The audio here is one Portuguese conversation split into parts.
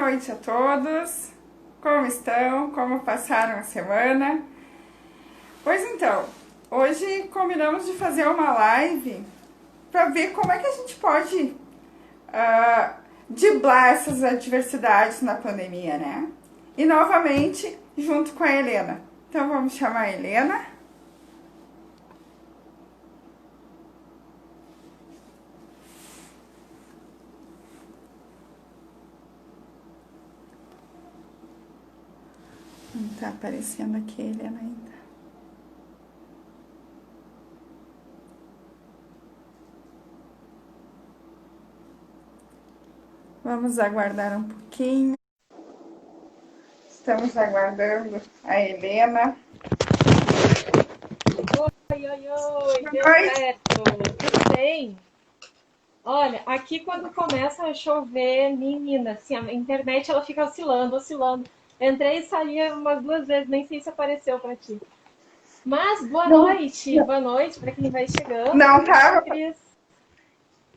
noite a todos. Como estão? Como passaram a semana? Pois então, hoje combinamos de fazer uma live para ver como é que a gente pode driblar essas adversidades na pandemia, né? E novamente, junto com a Helena. Então vamos chamar a Helena. Não tá aparecendo aqui a Helena ainda. Vamos aguardar um pouquinho. Estamos aguardando a Helena. Oi, deu certo, tudo bem? Olha, aqui quando começa a chover, menina, assim, a internet ela fica oscilando, oscilando. Entrei e saí umas 2 vezes, nem sei se apareceu para ti. Mas Não, boa noite para quem vai chegando. não Tudo bem, tava, Cris?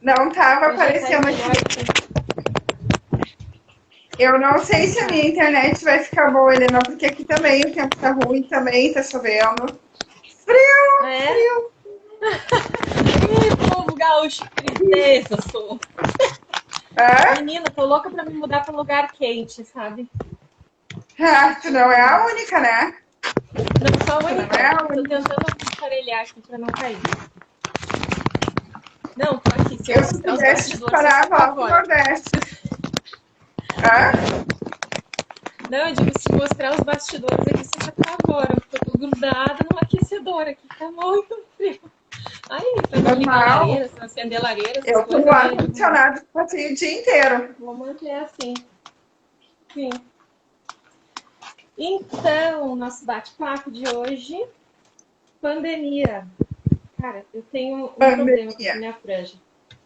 não tava Hoje já tá de aparecendo aqui. noite. Eu não sei se a Tá. minha internet vai ficar boa, Helena, porque aqui também o tempo tá ruim, também tá chovendo. Ah, Frio, é? frio. Ih, povo gaúcho, tristeza, sou. Ah, Menina, tô louca pra me mudar pra um lugar quente, sabe? tu não é a única, né? Não sou a Tu não é única. a Tô única. tentando aparelhar aqui pra não cair. Não, tô aqui. Se eu Eu, se mostrar os pudesse, bastidores, vocês se disparava lá pro apavoram. Nordeste. Ah, Não, eu digo, se mostrar os bastidores aqui, vocês se apavoram. Porque eu tô grudada num aquecedor aqui. Tá muito frio. Aí, pra não ligar a normal. lareira, se não acender a lareira, essas Eu tô coisas, no né? Eu digo, ar-condicionado, passei o dia inteiro. vou manter assim. Sim. Então, nosso bate-papo de hoje, pandemia. Cara, eu tenho um problema com Pandemia. essa minha franja.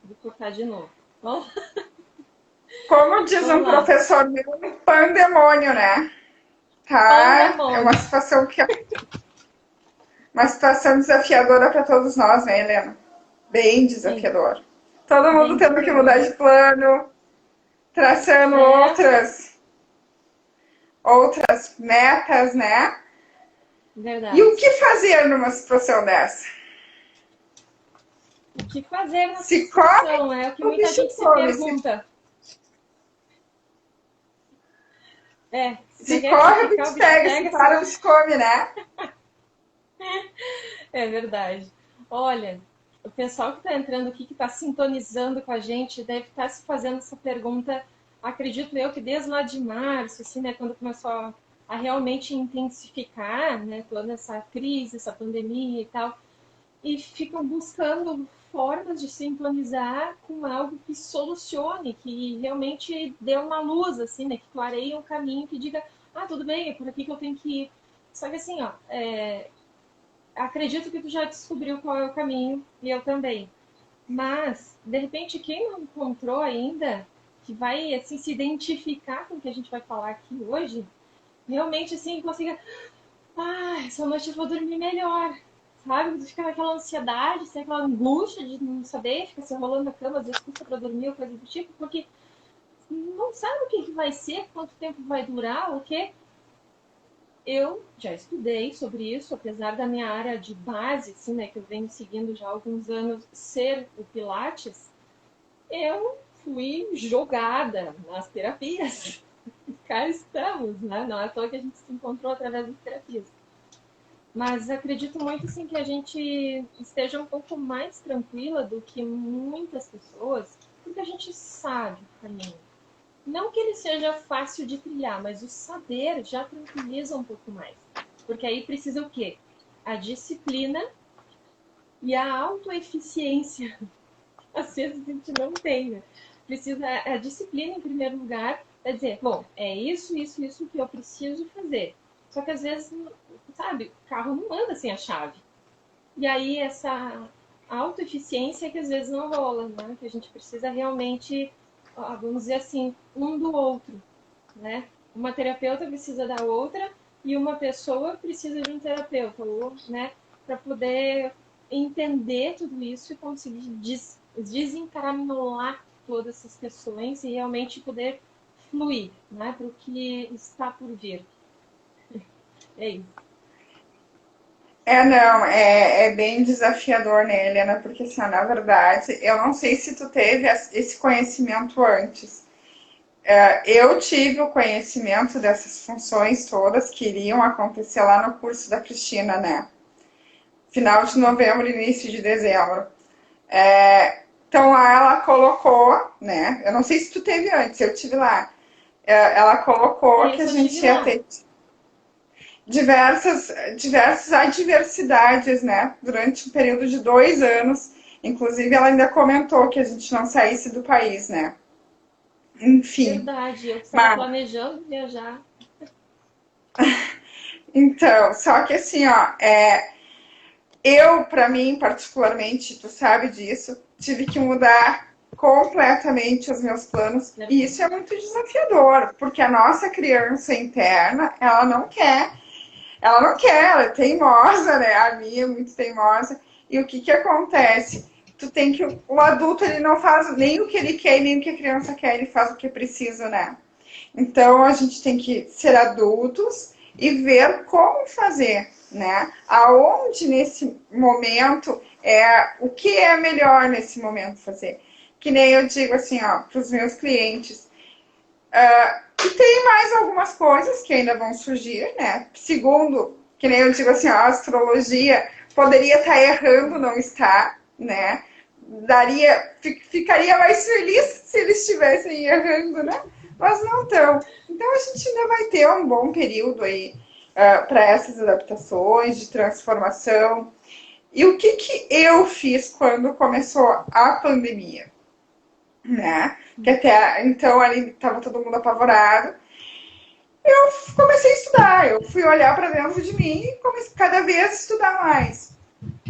Vou cortar de novo. Vamos, Como diz vamos um lá. professor meu, um pandemônio, né? Tá? É uma Pandemônio. situação que uma situação desafiadora para todos nós, né, Helena? Bem Sim, desafiador. Todo mundo bem tendo que mudar desafiador. de plano, traçando É, outras metas, né? E o verdade. que fazer numa situação dessa? O que fazer nessa Se come situação? É o que ou o muita bicho gente se come? pergunta. É, como é Se que é? Se corre, o ficar, bicho o bicho pega. Se pega, para, o senão. bicho come, né? É verdade. Olha, o pessoal que está entrando aqui, que está sintonizando com a gente, deve estar se fazendo essa pergunta, acredito eu, que desde lá de março, assim, né, quando começou a realmente intensificar, né, toda essa crise, essa pandemia e tal, e ficam buscando formas de sintonizar com algo que solucione, que realmente dê uma luz, assim, né, que clareie um caminho que diga, ah, tudo bem, é por aqui que eu tenho que ir. Só que assim, ó, acredito que tu já descobriu qual é o caminho, e eu também. Mas, de repente, quem não encontrou ainda, que vai assim se identificar com o que a gente vai falar aqui hoje, realmente assim consiga, essa noite eu vou dormir melhor, sabe? Fica aquela ansiedade, assim, aquela angústia de não saber, fica se enrolando na cama, às vezes custa pra dormir ou coisa do tipo, porque não sabe o que vai ser, quanto tempo vai durar, o quê. Eu já estudei sobre isso, apesar da minha área de base, assim, né, que eu venho seguindo já há alguns anos, ser o Pilates, eu fui jogada nas terapias. Cá estamos, né? Não é à toa que a gente se encontrou através das terapias. Mas acredito muito, assim, que a gente esteja um pouco mais tranquila do que muitas pessoas, porque a gente sabe o caminho. Não que ele seja fácil de trilhar, mas o saber já tranquiliza um pouco mais. Porque aí precisa o quê? A disciplina e a autoeficiência. Às vezes a gente não tem, né? Precisa a disciplina em primeiro lugar, para dizer, bom, é isso que eu preciso fazer. Só que às vezes, sabe, o carro não anda sem a chave. E aí essa autoeficiência que às vezes não rola, né? Que a gente precisa realmente, vamos dizer assim, um do outro, né? Uma terapeuta precisa da outra e uma pessoa precisa de um terapeuta, né? Para poder entender tudo isso e conseguir desencaramelar todas essas questões e realmente poder fluir, né, para o que está por vir. É isso. Não, é bem desafiador, né, Helena? Porque, assim, ó, na verdade, eu não sei se tu teve esse conhecimento antes. Eu tive o conhecimento dessas funções todas que iriam acontecer lá no curso da Cristina, né? Final de novembro, início de dezembro. Então lá ela colocou, né? Eu não sei se tu teve antes, eu tive lá. Ela colocou que a Esse eu tive gente ia lá. ter diversas adversidades, né? Durante um período de 2 anos. Inclusive, ela ainda comentou que a gente não saísse do país, né? Enfim. Verdade, eu que estava Mas, planejando viajar. então, só que assim, ó, eu, para mim, particularmente, tu sabe disso, tive que mudar completamente os meus planos. E Verdade. isso é muito desafiador, porque a nossa criança interna, ela não quer, ela é teimosa, né? A minha é muito teimosa. E o que que acontece? Tu tem que. O adulto, ele não faz nem o que ele quer, nem o que a criança quer, ele faz o que precisa, né? Então a gente tem que ser adultos e ver como fazer, né? Aonde nesse momento o que é melhor nesse momento fazer. Que nem eu digo assim, ó, para os meus clientes. E tem mais algumas coisas que ainda vão surgir, né? Segundo, que nem eu digo assim, ó, a astrologia poderia estar errando, não está, né? Ficaria mais feliz se eles estivessem errando, né? Mas não estão. Então a gente ainda vai ter um bom período aí para essas adaptações de transformação. E o que que eu fiz quando começou a pandemia, né? Que até então ali estava todo mundo apavorado. Comecei a estudar, eu fui olhar para dentro de mim e comecei cada vez a estudar mais.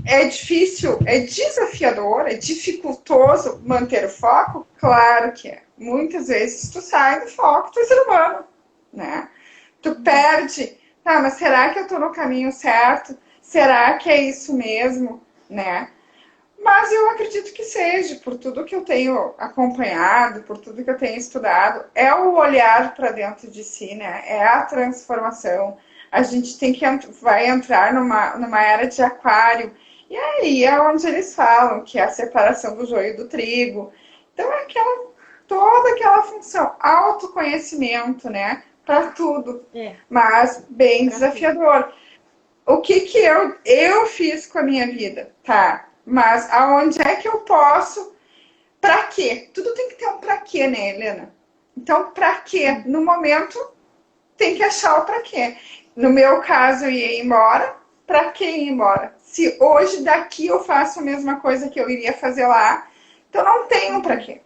É difícil, é desafiador, é dificultoso manter o foco? Claro que é. Muitas vezes tu sai do foco, tu é ser humano, né? Tu perde, tá, mas será que eu tô no caminho certo? Será que é isso mesmo, né? Mas eu acredito que seja, por tudo que eu tenho acompanhado, por tudo que eu tenho estudado, é o olhar para dentro de si, né? É a transformação. A gente tem que vai entrar numa era de aquário. E aí é onde eles falam que é a separação do joio do trigo. Então é toda aquela função, autoconhecimento, né? Para tudo. É, Mas bem para tudo. desafiador. O que que eu fiz com a minha vida? Tá, mas aonde é que eu posso? Pra quê? Tudo tem que ter um pra quê, né, Helena? Então, pra quê? Sim. No momento, tem que achar o pra quê. No meu caso, eu ia embora. Pra que ir embora? Se hoje daqui eu faço a mesma coisa que eu iria fazer lá, então não tem um pra Uhum. quê.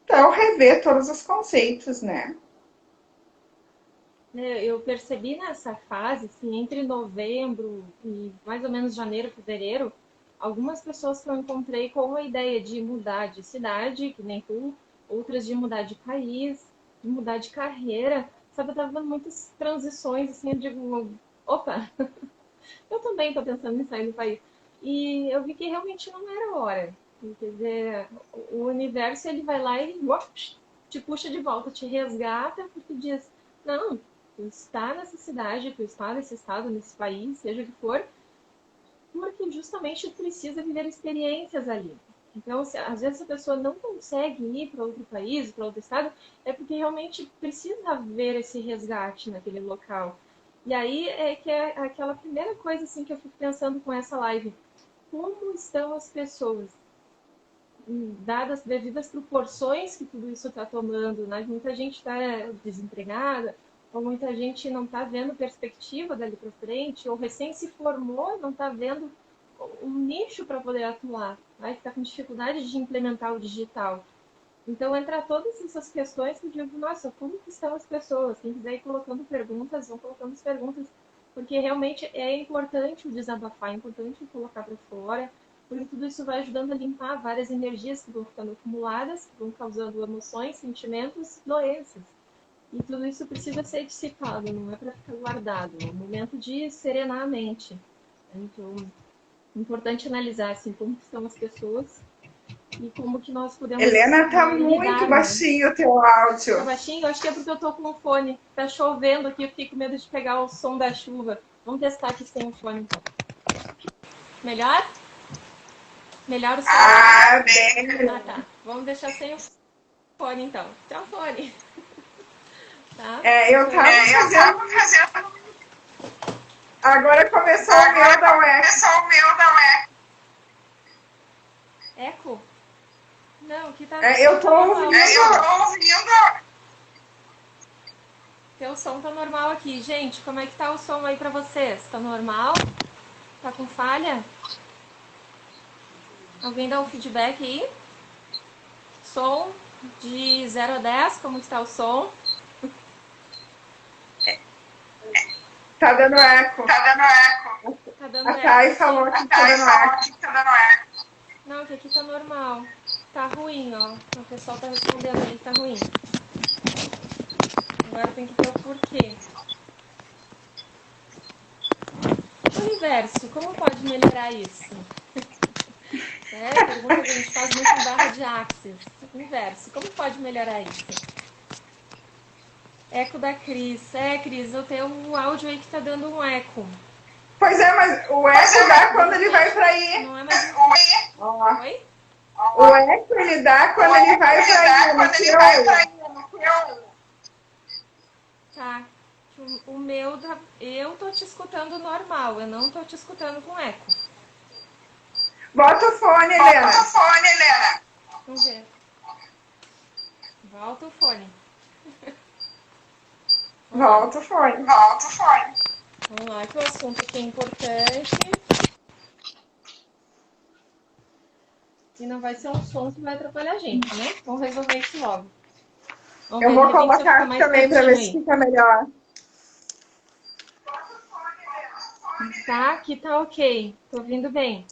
Então, rever todos os conceitos, né? Eu percebi nessa fase, assim, entre novembro e mais ou menos janeiro, fevereiro, algumas pessoas que eu encontrei com a ideia de mudar de cidade, que nem tu, outras de mudar de país, de mudar de carreira. Sabe, eu tava vendo muitas transições, assim, eu digo, opa, eu também estou pensando em sair do país. E eu vi que realmente não era hora. Quer dizer, o universo ele vai lá e te puxa de volta, te resgata, porque diz: não, tu está nessa cidade, tu está nesse estado, nesse país, seja o que for, porque justamente tu precisa viver experiências ali. Então, às vezes a pessoa não consegue ir para outro país, para outro estado, é porque realmente precisa haver esse resgate naquele local. E aí é que é aquela primeira coisa assim que eu fico pensando com essa live. Como estão as pessoas? Dadas as devidas proporções que tudo isso está tomando, né? Muita gente está desempregada, ou muita gente não está vendo perspectiva dali para frente, ou recém se formou, não está vendo um nicho para poder atuar, vai ficar com dificuldade de implementar o digital. Então, entra todas essas questões que eu digo, nossa, como que estão as pessoas? Quem quiser ir colocando perguntas, vão colocando as perguntas, porque realmente é importante o desabafar, é importante o colocar para fora, porque tudo isso vai ajudando a limpar várias energias que vão ficando acumuladas, que vão causando emoções, sentimentos, doenças. E tudo isso precisa ser dissipado, não é para ficar guardado, é um momento de serenar a mente. Então, é importante analisar assim, como estão as pessoas e como que nós podemos Helena, tá muito lidar, né? baixinho o teu Tá áudio. baixinho? Eu acho que é porque eu tô com o fone. Tá chovendo aqui, eu fiquei com medo de pegar o som da chuva. Vamos testar aqui sem o fone, então. Melhor? Melhor o som? Ah, bem. Ah, tá. Vamos deixar sem o fone, então. Sem o fone, tá? É, eu Deixa tava eu... fazendo. Agora começou o meu da UEC. Eco? Não, aqui tá, o É, som eu tá tô normal. ouvindo. Teu som tá normal aqui. Gente, como é que tá o som aí pra vocês? Tá normal? Tá com falha? Alguém dá um feedback aí? Som de 0 a 10, como está o som? Tá dando eco. Tá dando A eco Thay o falou som? que tá dando eco. Não, que aqui tá normal. Tá ruim, ó. O pessoal tá respondendo ali que tá ruim. Agora tem que ver o porquê. Universo, como pode melhorar isso? É, pergunta que a gente faz muito em barra de Axis. Universo, como pode melhorar isso? Eco da Cris. É, Cris, eu tenho um áudio aí que tá dando um eco. Pois é, mas o eco dá quando ele vai pra aí. Não é mais... Ó, Oi? o eco ele dá quando ele vai pra aí, no teu. Tá. O meu, eu tô te escutando normal, eu não tô te escutando com eco. Bota o fone, Helena. Vamos ver. Volta o fone. Vamos lá. Volta o fone. Vamos lá, que o assunto aqui é importante. E não vai ser um som que vai atrapalhar a gente, né? Vamos resolver isso logo. Vamos Eu ver, de vou repente, se eu ficar colocar mais também pra ver pertinho se aí. fica melhor. Tá, aqui tá ok. Tô ouvindo bem.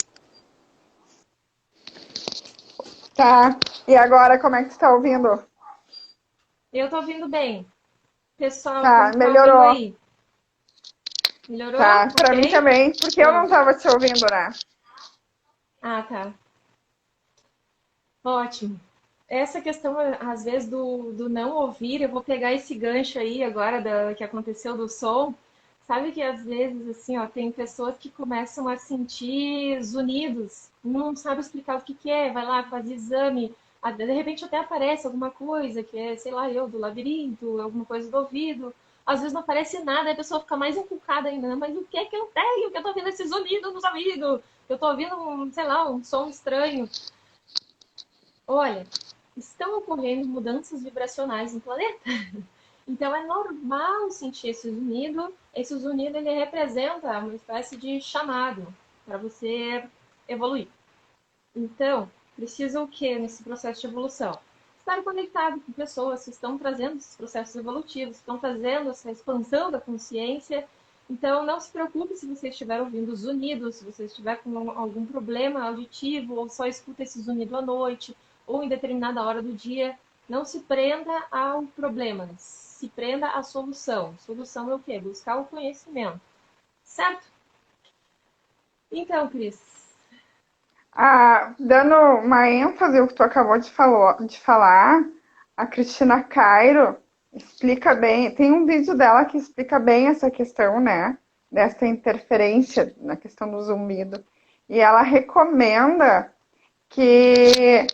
Tá. E agora, como é que tu tá ouvindo? Eu tô ouvindo bem. Pessoal, Tá, como tá ouvindo melhorou. aí? Melhorou? Tá, pra mim Ok? também, porque eu não Pronto. tava te ouvindo, né? Ah, tá. Ótimo. Essa questão, às vezes, do não ouvir, eu vou pegar esse gancho aí agora que aconteceu do som. Sabe que às vezes, assim, ó, tem pessoas que começam a sentir zunidos, não sabe explicar o que que é, vai lá, faz exame, de repente até aparece alguma coisa que é, sei lá, eu, do labirinto, alguma coisa do ouvido. Às vezes não aparece nada, aí a pessoa fica mais encucada ainda, né? Mas o que é que eu tenho? Que eu tô ouvindo esse zunido nos ouvidos? Eu tô ouvindo, sei lá, um som estranho. Olha, estão ocorrendo mudanças vibracionais no planeta. Então é normal sentir esse zunido. Esse zunido ele representa uma espécie de chamado para você evoluir. Então, precisa o que nesse processo de evolução? Estar conectado com pessoas que estão trazendo esses processos evolutivos, estão trazendo essa expansão da consciência. Então, não se preocupe se você estiver ouvindo zunidos, se você estiver com algum problema auditivo, ou só escuta esse zunido à noite, ou em determinada hora do dia. Não se prenda ao problema, se prenda à solução. Solução é o quê? Buscar o conhecimento. Certo? Então, Cris. Ah, dando uma ênfase ao que tu acabou de falar, a Cristina Cairo explica bem, tem um vídeo dela que explica bem essa questão, né? Dessa interferência na questão do zumbido. E ela recomenda que,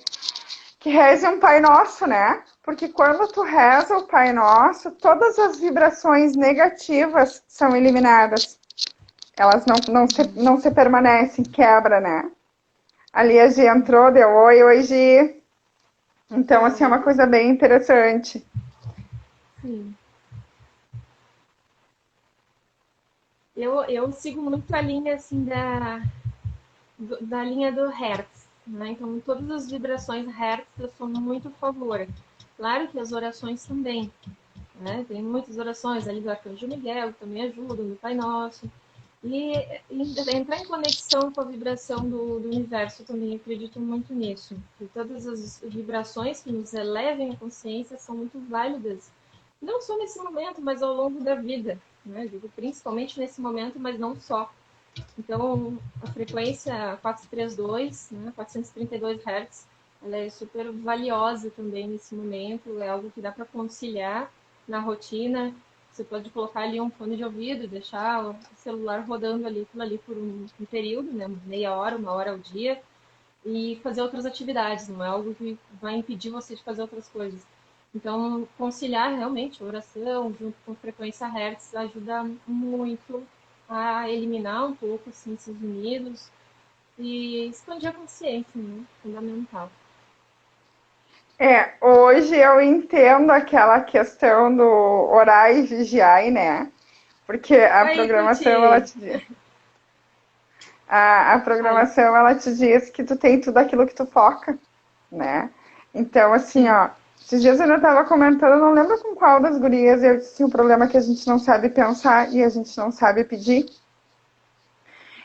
que reze um Pai Nosso, né? Porque quando tu reza o Pai Nosso, todas as vibrações negativas são eliminadas. Elas não se permanecem, quebra, né? Ali a Gi entrou, deu oi, Gi. Então, assim, é uma coisa bem interessante. Sim. Eu sigo muito a linha assim da linha do Hertz, né? Então, todas as vibrações Hertz eu sou muito a favor. Claro que as orações também, né? Tem muitas orações ali do Arcanjo Miguel que também ajudam, do Pai Nosso. E entrar em conexão com a vibração do universo também, acredito muito nisso. Que todas as vibrações que nos elevem a consciência são muito válidas, não só nesse momento, mas ao longo da vida. Né? Digo, principalmente nesse momento, mas não só. Então, a frequência 432, né, 432 Hz, ela é super valiosa também nesse momento, é algo que dá para conciliar na rotina. Você pode colocar ali um fone de ouvido, deixar o celular rodando ali, aquilo ali por um período, né, meia hora, uma hora ao dia, e fazer outras atividades, não é algo que vai impedir você de fazer outras coisas. Então, conciliar realmente a oração junto com frequência Hertz ajuda muito a eliminar um pouco assim, esses ruídos e expandir a consciência, né? Fundamental. Hoje eu entendo aquela questão do orar e vigiar, né? Porque a Aí, programação, ela Tuti! te diz, a Fale. programação, ela te diz que tu tem tudo aquilo que tu foca, né? Então, assim, Sim. ó, esses dias eu ainda tava comentando, não lembro com qual das gurias, eu disse assim, o problema é que a gente não sabe pensar e a gente não sabe pedir.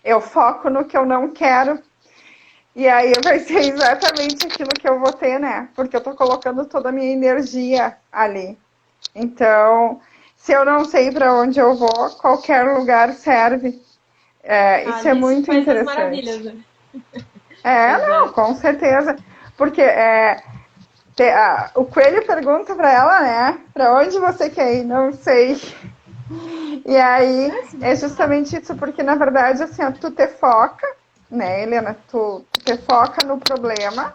Eu foco no que eu não quero. E aí vai ser exatamente aquilo que eu vou ter, né? Porque eu tô colocando toda a minha energia ali. Então, se eu não sei para onde eu vou, qualquer lugar serve. Isso é Alice muito faz as maravilhas, interessante. né? Não, Exato. com certeza. Porque o coelho pergunta para ela, né? Para onde você quer ir? Não sei. E aí É, se é você falar. justamente isso, porque na verdade, assim, ó, tu te foca, né, Helena? Tu te foca no problema.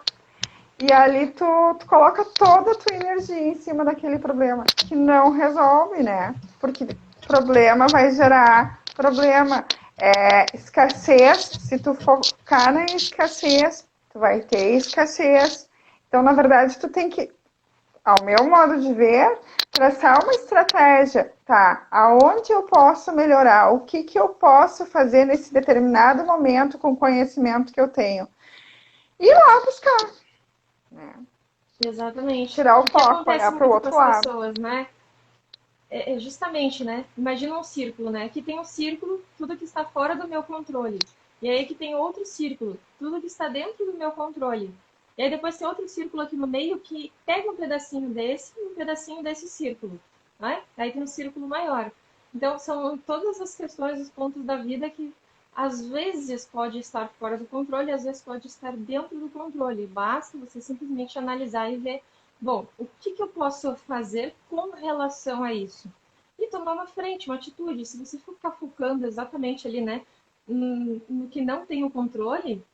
E ali tu coloca toda a tua energia em cima daquele problema, que não resolve, né? Porque problema vai gerar problema. Escassez, se tu focar na escassez, tu vai ter escassez. Então, na verdade, tu tem que, ao meu modo de ver, traçar uma estratégia, tá? Aonde eu posso melhorar? O que que eu posso fazer nesse determinado momento com o conhecimento que eu tenho? E ir lá buscar, né? Exatamente. Tirar o O que foco, acontece olhar para o muito com outro as lado. pessoas, né? É justamente, né? Imagina um círculo, né? Aqui tem um círculo, tudo que está fora do meu controle. E aí aqui tem outro círculo, tudo que está dentro do meu controle. E aí depois tem outro círculo aqui no meio que pega um pedacinho desse e um pedacinho desse círculo, né? Aí tem um círculo maior. Então são todas as questões, os pontos da vida que às vezes pode estar fora do controle, às vezes pode estar dentro do controle. Basta você simplesmente analisar e ver, bom, o que eu posso fazer com relação a isso? E tomar uma frente, uma atitude. Se você ficar focando exatamente ali, né, no que não tem o controle,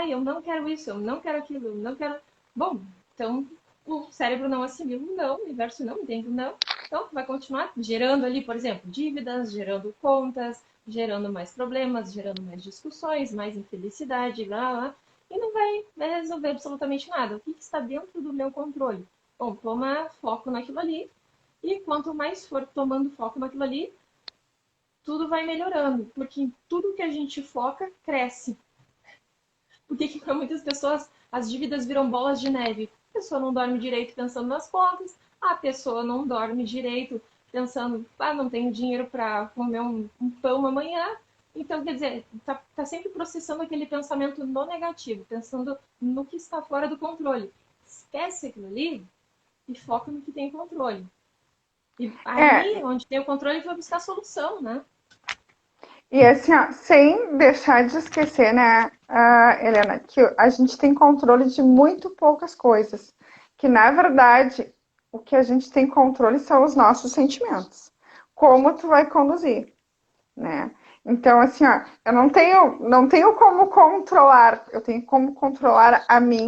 eu não quero isso, eu não quero aquilo, eu não quero. Bom, então o cérebro não assimila o não, o universo não entende o não. Então vai continuar gerando ali, por exemplo, dívidas, gerando contas, gerando mais problemas, gerando mais discussões, mais infelicidade, lá, lá. E não vai resolver absolutamente nada. O que está dentro do meu controle? Bom, toma foco naquilo ali. E quanto mais for tomando foco naquilo ali, tudo vai melhorando. Porque em tudo que a gente foca, cresce. Porque que para muitas pessoas as dívidas viram bolas de neve. A pessoa não dorme direito pensando nas contas, a pessoa não dorme direito pensando, não tenho dinheiro para comer um pão amanhã. Então, quer dizer, tá sempre processando aquele pensamento no negativo, pensando no que está fora do controle. Esquece aquilo ali e foca no que tem controle. E aí, É, onde tem o controle, vai buscar a solução, né? e assim, ó, sem deixar de esquecer, né, Helena, que a gente tem controle de muito poucas coisas. Que na verdade, o que a gente tem controle são os nossos sentimentos. Como tu vai conduzir, né? Então, assim, ó, eu não tenho como controlar, eu tenho como controlar a mim,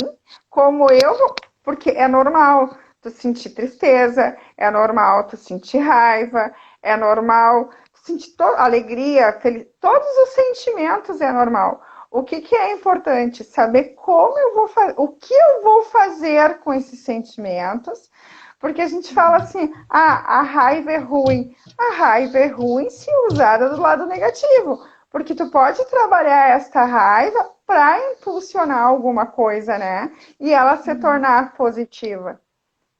como eu, porque é normal tu sentir tristeza, é normal tu sentir raiva, é normal tu sentir alegria, todos os sentimentos é normal. O que que é importante? Saber como eu vou fazer, o que eu vou fazer com esses sentimentos, porque a gente fala assim, a raiva é ruim. A raiva é ruim se usada do lado negativo, porque tu pode trabalhar esta raiva para impulsionar alguma coisa, né? E ela se Uhum. tornar positiva,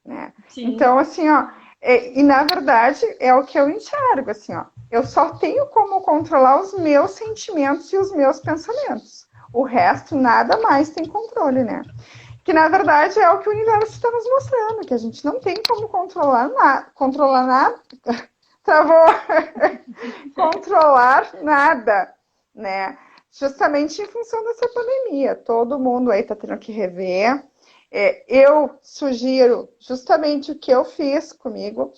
né? Sim, Então, assim, ó, e na verdade é o que eu enxergo, assim, ó. Eu só tenho como controlar os meus sentimentos e os meus pensamentos. O resto, nada mais tem controle, né? Que na verdade é o que o universo está nos mostrando, que a gente não tem como controlar nada, travou, controlar nada, né? justamente em função dessa pandemia. Todo mundo aí está tendo que rever. Eu sugiro justamente o que eu fiz comigo,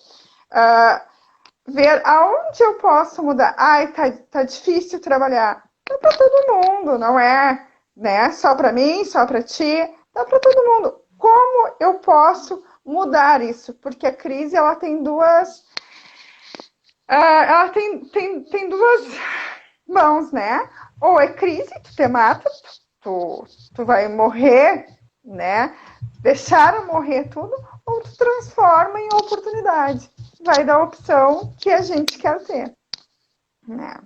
ver aonde eu posso mudar. Ai, tá difícil trabalhar. Dá para todo mundo, não é, né? Só para mim, só para ti. Dá para todo mundo. Como eu posso mudar isso? Porque a crise ela tem duas, ela tem duas mãos, né? Ou é crise, tu te mata, tu vai morrer, né? Deixaram morrer tudo, ou tu transforma em oportunidade. Vai dar a opção que a gente quer ter, né?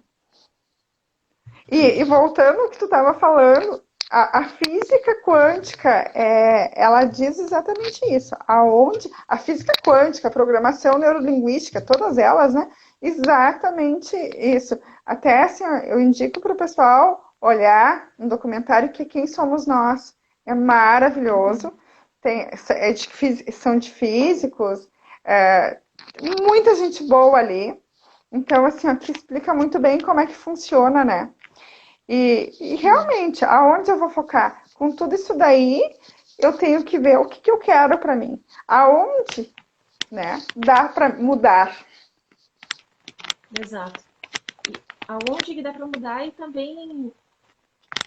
E voltando ao que tu estava falando, a física quântica, ela diz exatamente isso. Aonde a física quântica, a programação neurolinguística, todas elas, né? Exatamente isso. Até assim, eu indico para o pessoal olhar um documentário que Quem Somos Nós. É maravilhoso. São de físicos, muita gente boa ali. Então, assim, aqui explica muito bem como é que funciona, né? E realmente, aonde eu vou focar? Com tudo isso daí, eu tenho que ver o que eu quero para mim. Aonde, né, dá para mudar. Exato. E aonde que dá para mudar e também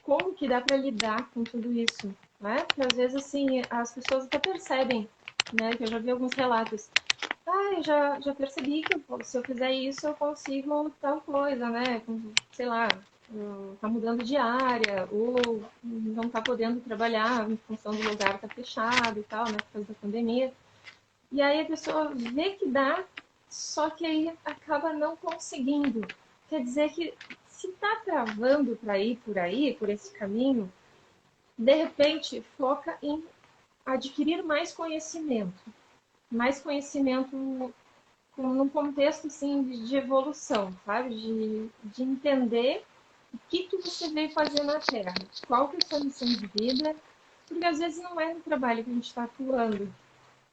como que dá para lidar com tudo isso, né? Porque às vezes, assim, as pessoas até percebem, né? Que eu já vi alguns relatos. Eu já percebi que se eu fizer isso, eu consigo tal coisa, né? Sei lá, tá mudando de área, ou não tá podendo trabalhar em função do lugar tá fechado e tal, né? Por causa da pandemia. E aí a pessoa vê que dá, só que aí acaba não conseguindo. Quer dizer que se tá travando para ir por aí, por esse caminho, de repente foca em adquirir mais conhecimento num contexto assim de evolução, sabe? De entender o que você veio fazer na Terra, qual que é a sua missão de vida, porque às vezes não é no trabalho que a gente está atuando.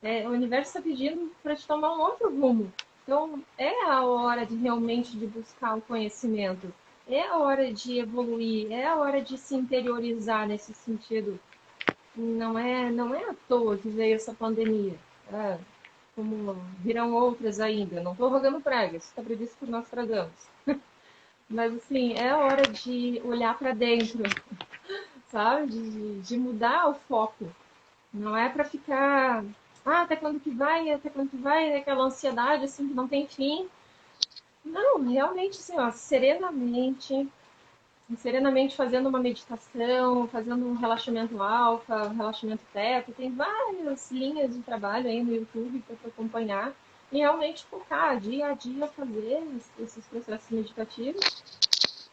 O universo está pedindo para te tomar um outro rumo. Então, é a hora de realmente de buscar o conhecimento. É a hora de evoluir, é a hora de se interiorizar nesse sentido. Não é à toa que veio essa pandemia. Como virão outras ainda. Não estou rogando pragas, está previsto por nós tragamos. Mas, assim, é a hora de olhar para dentro, sabe? De mudar o foco. Não é para ficar, até quando que vai, aquela ansiedade, assim, que não tem fim. Não, realmente, assim, ó, serenamente fazendo uma meditação, fazendo um relaxamento alfa, um relaxamento teta. Tem várias linhas de trabalho aí no YouTube para tu acompanhar e realmente focar dia a dia fazer esses processos meditativos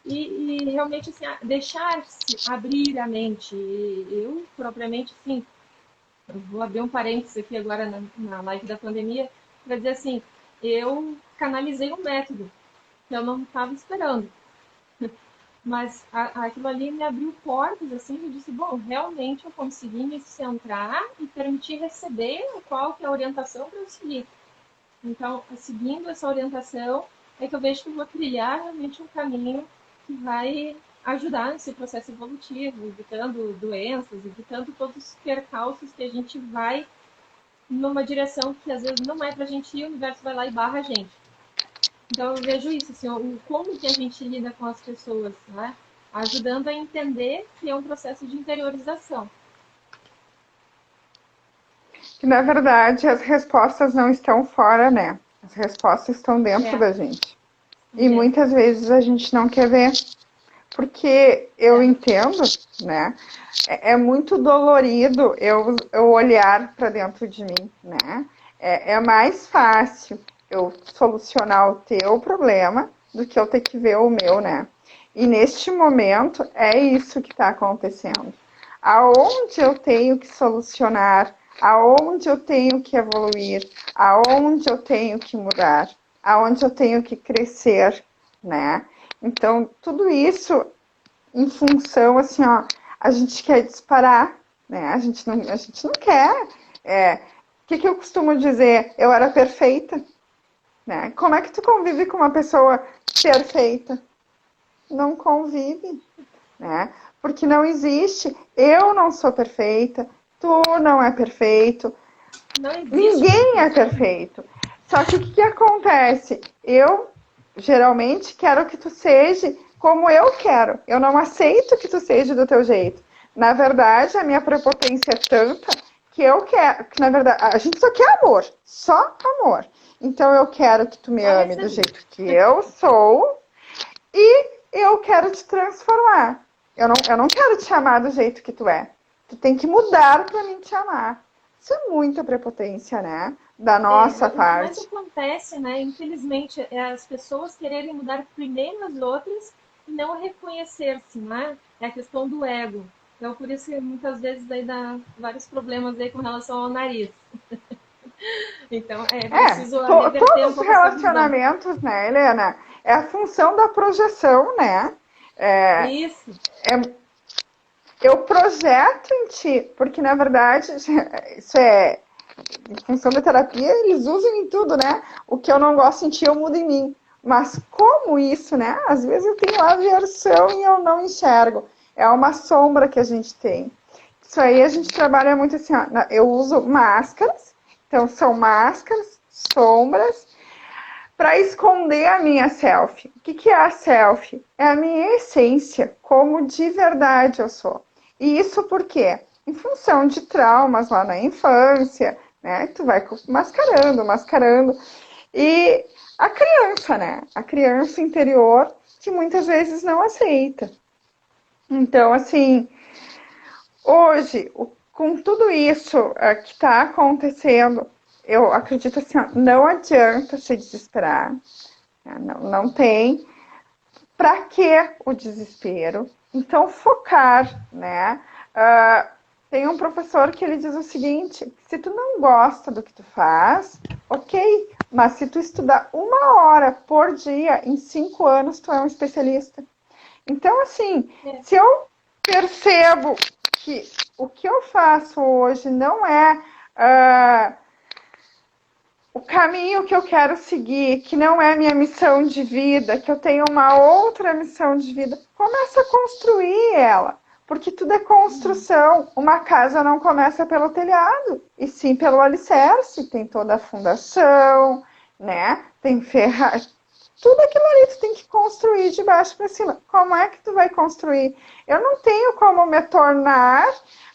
e realmente assim, deixar-se abrir a mente. Eu propriamente, sim, eu vou abrir um parênteses aqui agora na live da pandemia para dizer assim, eu canalizei um método que eu não estava esperando. Mas aquilo ali me abriu portas, assim, eu disse, bom, realmente eu consegui me centrar e permitir receber qual que é a orientação para eu seguir. Então, seguindo essa orientação, é que eu vejo que eu vou trilhar realmente um caminho que vai ajudar nesse processo evolutivo, evitando doenças, evitando todos os percalços que a gente vai numa direção que às vezes não é para a gente ir, o universo vai lá e barra a gente. Então eu vejo isso, assim, como que a gente lida com as pessoas, né? Ajudando a entender que é um processo de interiorização. Que na verdade as respostas não estão fora, né? As respostas estão dentro da gente. E muitas vezes a gente não quer ver. Porque eu entendo, né? É muito dolorido eu olhar para dentro de mim, né? É mais fácil eu solucionar o teu problema do que eu ter que ver o meu, né? E neste momento é isso que está acontecendo. Aonde eu tenho que solucionar, aonde eu tenho que evoluir, aonde eu tenho que mudar, aonde eu tenho que crescer, né? Então, tudo isso em função, assim, ó, a gente quer disparar, né? A gente não quer. O que eu costumo dizer? Eu era perfeita, né? Como é que tu convive com uma pessoa perfeita? Não convive. né? Porque não existe, eu não sou perfeita, tu não é perfeito, Não existe ninguém é perfeição. perfeito. Só que o que acontece? Eu geralmente quero que tu seja como eu quero. Eu não aceito que tu seja do teu jeito. Na verdade, a minha prepotência é tanta que eu quero, que na verdade, a gente só quer amor, só amor. Então eu quero que tu me Só ame do receber. jeito que eu sou e eu quero te transformar. Eu não quero te amar do jeito que tu é. Tu tem que mudar para mim te amar. Isso é muita prepotência, né? Da nossa O que mais parte. acontece, né, infelizmente, é as pessoas quererem mudar primeiro as outras e não reconhecer-se, né? É a questão do ego. Então, por isso que muitas vezes aí dá vários problemas aí com relação ao nariz. Então, é preciso reverter um Todos os pouco essa visão. relacionamentos, né, Helena? É a função da projeção, né? É, Isso. eu projeto em ti, porque na verdade, isso é em função da terapia, eles usam em tudo, né? O que eu não gosto em ti, eu mudo em mim. Mas como isso, né? Às vezes eu tenho aversão e eu não enxergo. É uma sombra que a gente tem. Isso aí a gente trabalha muito assim, ó. Eu uso máscaras, então são máscaras, sombras, para esconder a minha selfie. O que é a selfie? É a minha essência, como de verdade eu sou. E isso por quê? Em função de traumas lá na infância, né? Tu vai mascarando, mascarando. E a criança, né? A criança interior que muitas vezes não aceita. Então, assim, hoje, com tudo isso que está acontecendo, eu acredito assim, ó, não adianta se desesperar, né? Não tem. Para que o desespero? Então, focar, né? Uh, tem um professor que ele diz o seguinte: se tu não gosta do que tu faz, ok, mas se tu estudar 1 hora por dia, em 5 anos tu é um especialista. Então, assim, É. se eu percebo que o que eu faço hoje não é o caminho que eu quero seguir, que não é minha missão de vida, que eu tenho uma outra missão de vida, começa a construir ela. Porque tudo é construção. Uma casa não começa pelo telhado, e sim pelo alicerce. Tem toda a fundação, né? Tem ferragem. Tudo aquilo ali tu tem que construir de baixo para cima. Como é que tu vai construir? Eu não tenho como me tornar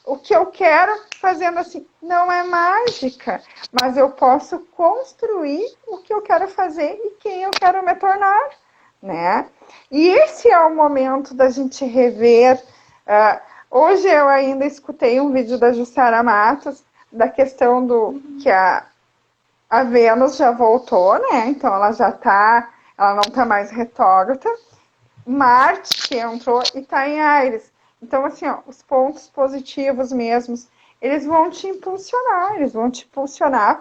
o que eu quero fazendo assim. Não é mágica, mas eu posso construir o que eu quero fazer e quem eu quero me tornar, né? E esse é o momento da gente rever. Hoje eu ainda escutei um vídeo da Jussara Matos da questão do que a Vênus já voltou, né? Então ela não tá mais retrógrada. Marte que entrou e tá em Áries. Então, assim, ó, os pontos positivos mesmos, eles vão te impulsionar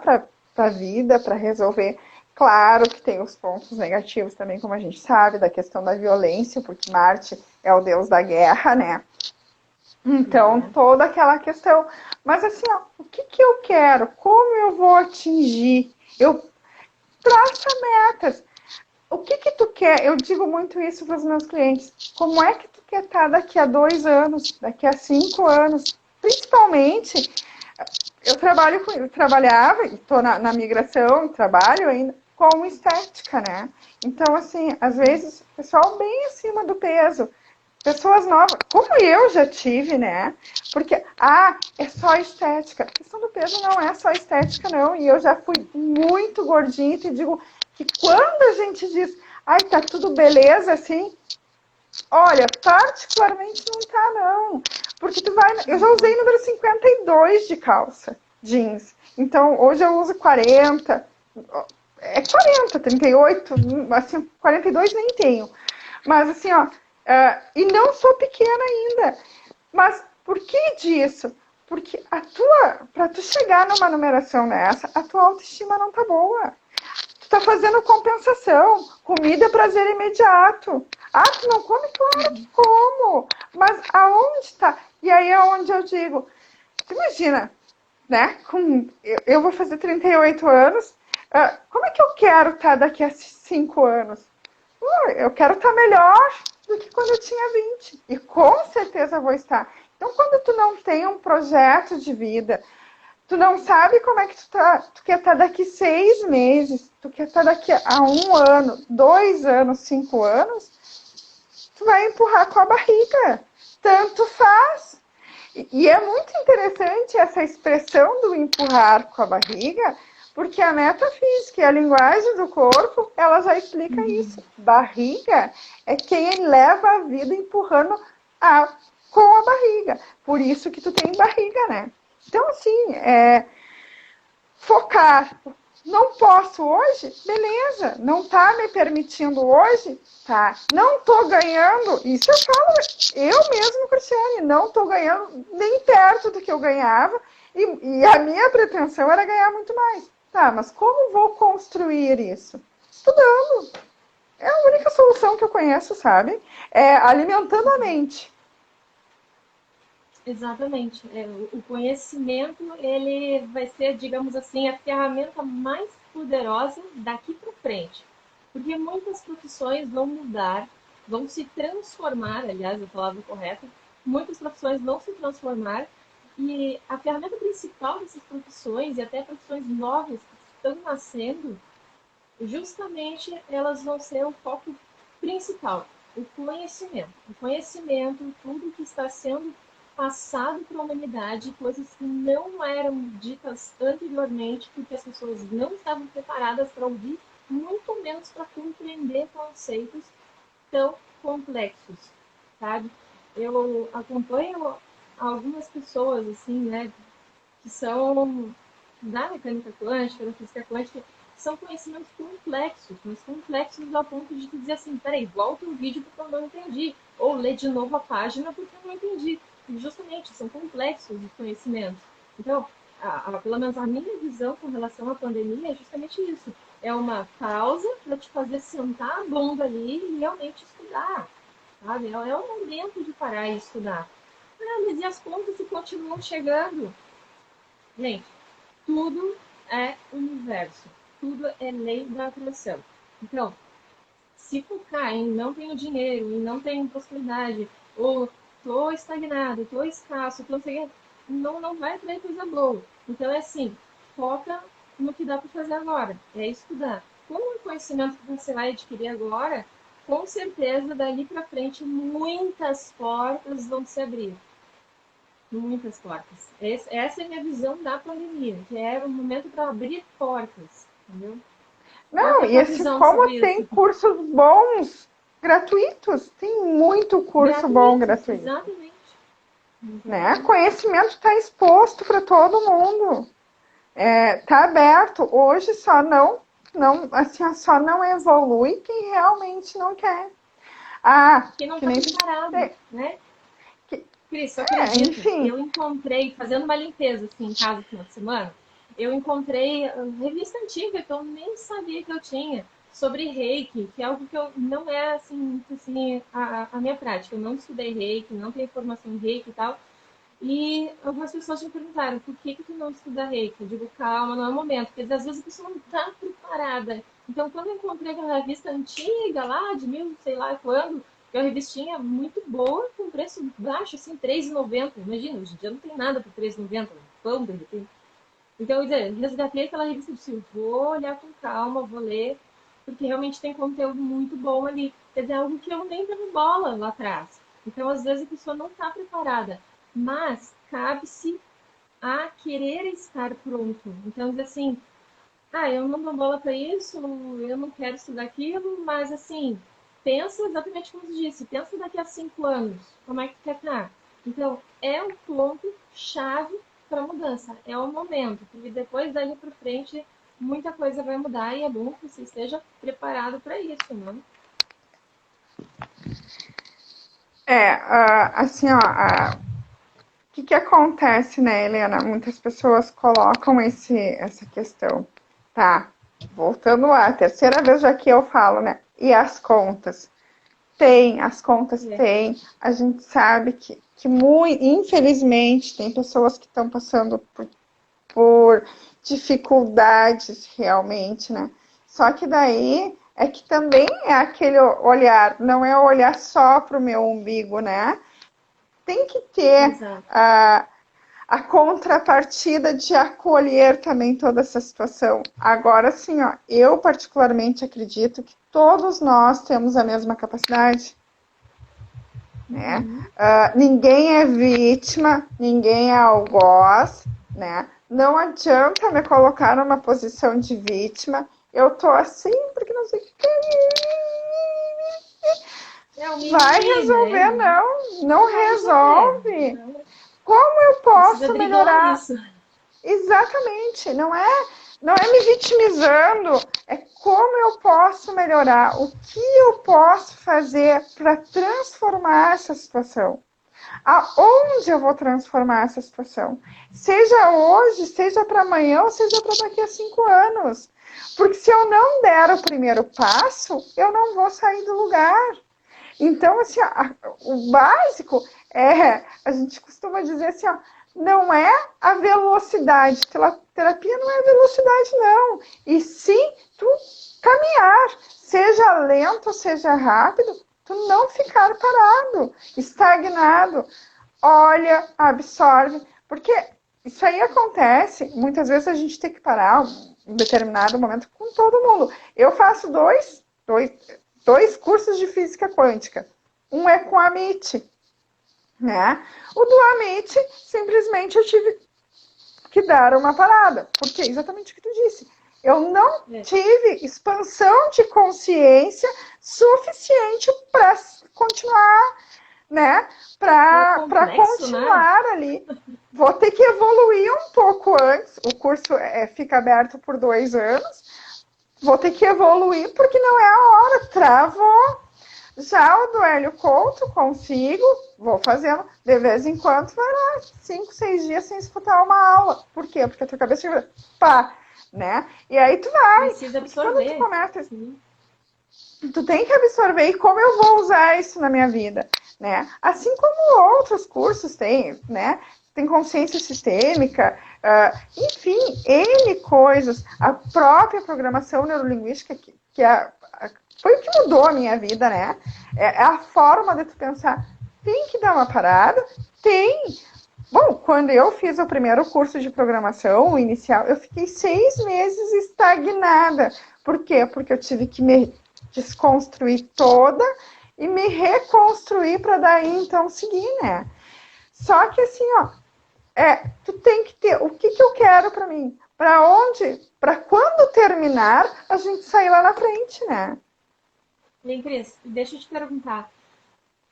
para a vida, para resolver. Claro que tem os pontos negativos também, como a gente sabe, da questão da violência, porque Marte é o deus da guerra, né? Então, toda aquela questão. Mas assim, ó, o que eu quero? Como eu vou atingir? Eu traço metas. O que tu quer? Eu digo muito isso para os meus clientes. Como é que tu quer estar daqui a 2 anos, daqui a 5 anos? Principalmente, eu trabalhava, e estou na migração, trabalho ainda com estética, né? Então, assim, às vezes, pessoal bem acima do peso, pessoas novas, como eu já tive, né? Porque, é só estética. A questão do peso não é só estética, não. E eu já fui muito gordinha e te digo que quando a gente diz, ai, tá tudo beleza, assim, olha, particularmente não tá, não. Porque tu vai. Eu já usei número 52 de calça jeans. Então, hoje eu uso 40. É 40, 38, assim, 42 nem tenho. Mas assim, ó, e não sou pequena ainda. Mas por que disso? Porque para tu chegar numa numeração dessa, a tua autoestima não tá boa. Tu tá fazendo compensação. Comida é prazer imediato. Tu não come? Claro que como. Mas aonde tá? E aí é onde eu digo, tu imagina, né? Eu vou fazer 38 anos. Como é que eu quero estar daqui a 5 anos? Eu quero estar melhor, do que quando eu tinha 20. E com certeza vou estar. Então, quando tu não tem um projeto de vida, tu não sabe como é que tu tá, tu quer estar daqui 6 meses, tu quer estar daqui a 1 ano, 2 anos, 5 anos, tu vai empurrar com a barriga. Tanto faz. E é muito interessante essa expressão do empurrar com a barriga, porque a metafísica e a linguagem do corpo, ela já explica isso. Barriga é quem leva a vida empurrando com a barriga. Por isso que tu tem barriga, né? Então, assim, focar. Não posso hoje? Beleza. Não tá me permitindo hoje? Tá. Não tô ganhando? Isso eu falo, eu mesmo, Cristiane, não tô ganhando nem perto do que eu ganhava. E a minha pretensão era ganhar muito mais. Tá, mas como vou construir isso? Estudando. É a única solução que eu conheço, sabe? É alimentando a mente. Exatamente. O conhecimento, ele vai ser, digamos assim, a ferramenta mais poderosa daqui para frente. Porque muitas profissões vão mudar, vão se transformar, aliás, a palavra correta, muitas profissões vão se transformar e a ferramenta principal dessas profissões e até profissões novas que estão nascendo, justamente elas vão ser o foco principal, o conhecimento. O conhecimento, tudo que está sendo passado para a humanidade, coisas que não eram ditas anteriormente, porque as pessoas não estavam preparadas para ouvir, muito menos para compreender conceitos tão complexos, sabe? Eu acompanho algumas pessoas, assim, né, que são da mecânica quântica, da física quântica, são conhecimentos complexos, mas complexos ao ponto de tu dizer assim, peraí, volta o vídeo porque eu não entendi, ou lê de novo a página porque eu não entendi. E justamente, são complexos os conhecimentos. Então, pelo menos a minha visão com relação à pandemia é justamente isso. É uma pausa para te fazer sentar a bunda ali e realmente estudar, sabe? É o momento de parar e estudar. Ah, mas e as contas que continuam chegando? Gente, tudo é universo, tudo é lei da atração. Então, se focar em não tenho dinheiro, em não tenho possibilidade, ou tô estagnado, tô escasso, tô não vai atrair coisa boa. Então é assim, foca no que dá para fazer agora, é estudar. Com o conhecimento que você vai adquirir agora, com certeza dali para frente muitas portas vão se abrir. Muitas portas. Essa é a minha visão da pandemia, que era um momento para abrir portas, entendeu? Qual que Não, é a e tua esse, visão como sobre tem isso? cursos bons, gratuitos, tem muito curso bom Gratuitos, gratuito, exatamente. né? Exatamente. Conhecimento está exposto para todo mundo, tá aberto. Hoje assim, só não evolui quem realmente não quer. Que não Que está nem preparado, né? que, Cris, tu acredita? enfim. Eu encontrei, fazendo uma limpeza assim, em casa no final de semana, eu encontrei revista antiga que eu nem sabia que eu tinha, sobre reiki, que é algo que eu não é assim a minha prática. Eu não estudei reiki, não tenho formação em reiki e tal. E algumas pessoas me perguntaram por que tu não estuda reiki? Eu digo, calma, não é o momento, porque às vezes a pessoa não está preparada. Então, quando eu encontrei aquela revista antiga lá, de mil, sei lá quando, que é uma revistinha muito boa, com preço baixo, assim, R$ 3,90. Imagina, hoje em dia não tem nada por R$ 3,90, pão, de repente. Então, eu resgatei aquela revista e disse, vou olhar com calma, vou ler, porque realmente tem conteúdo muito bom ali. Quer dizer, algo que eu nem dava bola lá atrás. Então, às vezes, a pessoa não está preparada, mas cabe-se a querer estar pronto. Então, diz assim, eu não dou bola para isso, eu não quero estudar aquilo, mas assim, pensa exatamente como você disse, pensa daqui a 5 anos, como é que quer estar. Então, é um ponto chave para a mudança, é o momento, porque depois daí para frente muita coisa vai mudar e é bom que você esteja preparado para isso, né? Assim, ó, que acontece, né, Helena? Muitas pessoas colocam essa questão. Tá, voltando lá, terceira vez já que eu falo, né? E as contas? Tem, as contas É. tem. A gente sabe que muito, infelizmente, tem pessoas que estão passando por dificuldades realmente, né? Só que daí é que também é aquele olhar, não é olhar só para o meu umbigo, né? Tem que ter a contrapartida de acolher também toda essa situação. Agora, sim, ó, eu particularmente acredito que todos nós temos a mesma capacidade. Né? Ninguém é vítima, ninguém é algoz, né? Não adianta me colocar numa posição de vítima. Eu tô assim porque não sei o que. Vai resolver, né? Não resolve. Como eu posso melhorar? Isso. Exatamente, não é me vitimizando, é como eu posso melhorar, o que eu posso fazer para transformar essa situação. Aonde eu vou transformar essa situação? Seja hoje, seja para amanhã, ou seja para daqui a 5 anos. Porque se eu não der o primeiro passo, eu não vou sair do lugar. Então, assim, o básico é, a gente costuma dizer assim, ó, não é a velocidade. Terapia não é velocidade, não. E sim, tu caminhar, seja lento, seja rápido, tu não ficar parado, estagnado. Olha, absorve. Porque isso aí acontece, muitas vezes a gente tem que parar em determinado momento com todo mundo. Eu faço dois cursos de física quântica. Um é com a MIT, né? O do Amit, simplesmente eu tive que dar uma parada. Porque é exatamente o que tu disse. Eu não tive expansão de consciência suficiente para continuar, né? Para continuar, né? Ali. Vou ter que evoluir um pouco antes. O curso fica aberto por 2 anos. Vou ter que evoluir porque não é a hora. Travou. Já o do Hélio Couto, consigo, vou fazendo, de vez em quando, vai lá, 5, 6 dias sem escutar uma aula. Por quê? Porque a tua cabeça fica, pá, né? E aí tu vai. Precisa absorver. Quando tu começa, tu tem que absorver, e como eu vou usar isso na minha vida, né? Assim como outros cursos têm, né? Tem consciência sistêmica, enfim, N coisas. A própria programação neurolinguística, que foi o que mudou a minha vida, né? É a forma de tu pensar. Tem que dar uma parada? Tem. Bom, quando eu fiz o primeiro curso de programação, o inicial, eu fiquei 6 meses estagnada. Por quê? Porque eu tive que me desconstruir toda e me reconstruir para daí, então, seguir, né? Só que assim, ó, tu tem que ter o que eu quero para mim. Para onde? Para quando terminar, a gente sair lá na frente, né? Bem, Cris, deixa eu te perguntar.